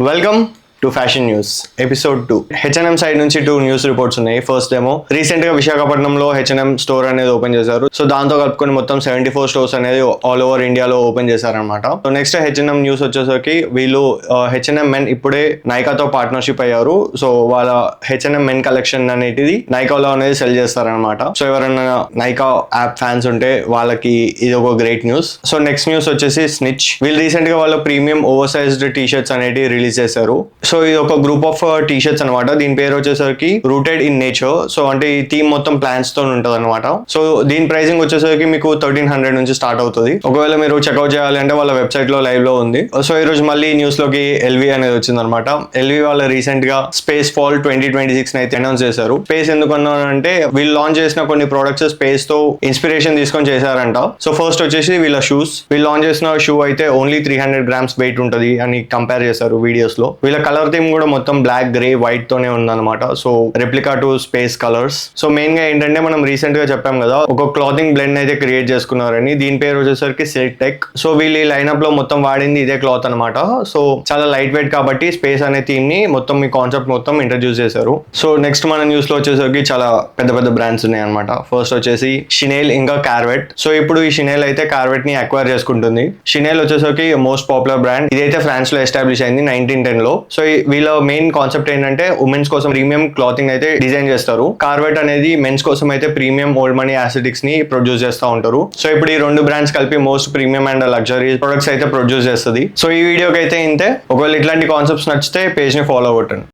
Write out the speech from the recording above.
Welcome to fashion news episode 2. H&M side నుంచి 2 news reports ఉన్నాయి. First ఏమో recent గా విశాఖపట్నంలో H&M స్టోర్ అనేది ఓపెన్ చేశారు. సో దాంతో కలుపుకొని మొత్తం 74 స్టోర్స్ అనేది ఆల్ ఓవర్ ఇండియాలో ఓపెన్ చేశారనమాట. సో నెక్స్ట్ H&M న్యూస్ వచ్చేసరికి వీళ్ళు H&M మెన్ ఇప్పుడే నైకాతో పార్ట్నర్షిప్ అయ్యారు. సో వాళ్ళ H&M మెన్ కలెక్షన్ అనేది నైకాలో అనేది సెల్ చేస్తారనమాట. సో ఎవరైనా నైకా యాప్ ఫ్యాన్స్ ఉంటే వాళ్ళకి ఇది ఒక great news. So next news వచ్చేసి స్నిచ్. వీళ్ళు రీసెంట్ గా వాళ్ళ premium over sized T shirts అనేది రిలీజ్ చేశారు. సో ఇది ఒక గ్రూప్ ఆఫ్ టీ షర్ట్స్ అనమాట. దీని పేరు వచ్చేసరికి రూటెడ్ ఇన్ నేచర్. సో అంటే ఈ థీమ్ మొత్తం ప్లాంట్స్ తో ఉంటది అనమాట. సో దీని ప్రైసింగ్ వచ్చేసరికి మీకు 1300 నుంచి స్టార్ట్ అవుతుంది. ఒకవేళ మీరు చెక్అౌట్ చేయాలి అంటే వాళ్ళ వెబ్సైట్ లో లైవ్ లో ఉంది. సో ఈ రోజు మళ్ళీ న్యూస్ లోకి ఎల్వి అనేది వచ్చింది అనమాట. ఎల్వి వాళ్ళ రీసెంట్ గా స్పేస్ ఫాల్ 2026 అయితే అనౌన్స్ చేశారు. స్పేస్ ఎందుకు అన్నారంటే వీళ్ళు లాంచ్ చేసిన కొన్ని ప్రొడక్ట్స్ స్పేస్ తో ఇన్స్పిరేషన్ తీసుకొని చేశారంట. సో ఫస్ట్ వచ్చేసి వీళ్ళ షూస్. వీళ్ళు లాంచ్ చేసిన షూ అయితే ఓన్లీ 300 grams వెయిట్ ఉంటది అని కంపేర్ చేశారు వీడియోస్ లో. వీళ్ళ కలర్ థీమ్ కూడా మొత్తం బ్లాక్, గ్రే, వైట్ తోనే ఉందన్నమాట. So replica to space colours. So main గా ఏంటంటే మనం రీసెంట్ గా చెప్పాం కదా ఒక క్లాతింగ్ బ్లెండ్ అయితే క్రియేట్ చేసుకున్నారని. దీని పేరు వచ్చేసరికి సిల్క్ టెక్. సో వీళ్ళు ఈ లైనప్ లో మొత్తం వాడింది ఇదే క్లాత్ అనమాట. సో చాలా లైట్ వెయిట్ కాబట్టి స్పేస్ అనే థీమ్ ని మొత్తం మీ కాన్సెప్ట్ మొత్తం ఇంట్రడ్యూస్ చేశారు. సో నెక్స్ట్ మన న్యూస్ లో వచ్చేసరికి చాలా పెద్ద పెద్ద బ్రాండ్స్ ఉన్నాయి అనమాట. ఫస్ట్ వచ్చేసి షినేల్ ఇంకా కార్వెట్. సో ఇప్పుడు ఈ షినేల్ అయితే కార్వెట్ ని అక్వైర్ చేసుకుంటుంది. షినేల్ వచ్చేసరికి మోస్ట్ పాపులర్ బ్రాండ్. ఇదైతే ఫ్రాన్స్ లో ఎస్టాబ్లిష్ అయింది 1910 లో. సో వీళ్ళ మెయిన్ కాన్సెప్ట్ ఏంటంటే ఉమెన్స్ కోసం ప్రీమియం క్లాతింగ్ అయితే డిజైన్ చేస్తారు. కార్వెట్ అనేది మెన్స్ కోసం అయితే ప్రీమియం ఓల్డ్ మనీ యాసిటిక్స్ ని ప్రొడ్యూస్ చేస్తూ ఉంటారు. సో ఇప్పుడు ఈ రెండు బ్రాండ్స్ కలిపి most premium and luxury products అయితే ప్రొడ్యూస్ చేస్తుంది. సో ఈ వీడియోకి అయితే ఇంతే. ఒకవేళ ఇట్లాంటి కాన్సెప్ట్స్ నచ్చితే పేజ్ ని ఫాలో కొట్టండి.